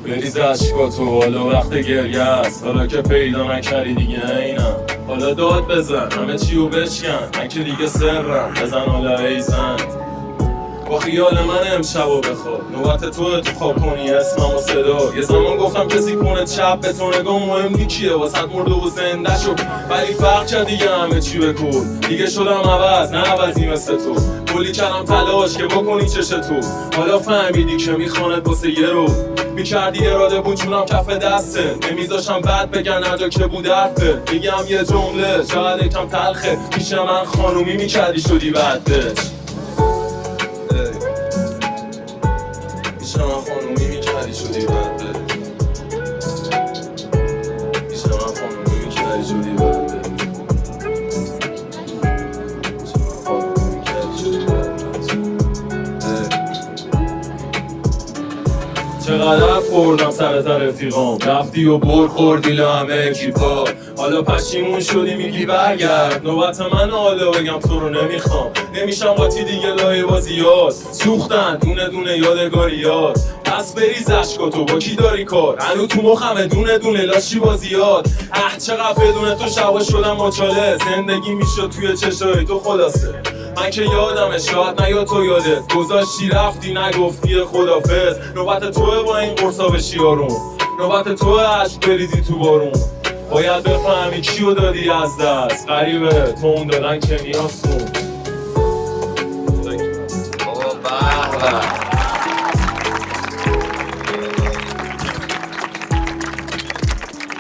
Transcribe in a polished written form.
بریز عشقاتو حالا وقت گریه است، حالا که پیدا نکردی دیگه اینم. حالا داد بزن همه چیو بشکن، من که دیگه سرم، بزن حالا ایزن با خیال من امشبو بخواب. نوبت تو خواب کنی اسمم و صدا. یه زمان گفتم کسی کنه چپ به تو نگاه مهم نی کیه، واسه مرده و زنده شد ولی فرق کرد دیگه همه چی به کل. دیگه شدم عوض نه عوضی مثل تو، کلی کردم تلاش که بکنی چش تو. حالا فهمیدی که میخواند واسه یه رو میکردی اراده بود چونم کف دسته، نمیذاشم بد بگن نجا که بود حرفه. میگم یه جمله شاید یکم تلخه، پیش من خانومی میکردی شدی بدش. پیش من خانومی میکردی شدی بدش. پیش من خانومی میکردی شدی بدش. چقدر خوردم سر رفیقام، رفتی و بر خوردی لحمه اکیپا. حالا پشیمون شدی میگی برگرد، نوبت من حالا بگم تو رو نمیخوام. نمیشم قاطی دیگه لای بازیات، سوختن دونه دونه یادگاریات. پس بریز عشقاتو با کی داری کار، هنو تو مخمه دونه دونه لاشی بازیات. چقدر بدون تو شبا شدم ماچاله، زندگی میشد توی چشای تو خلاصه. من که یادمه شاید نه یا تو یادت، گذاشتی رفتی نگفتی خدافظ. نوبت توه با این قرصا بشی آروم، نوبت توه عشق بریزی تو بارون. باید بفهمی کیو دادی از دست، غریبه تو اون دادن که نیاز تو.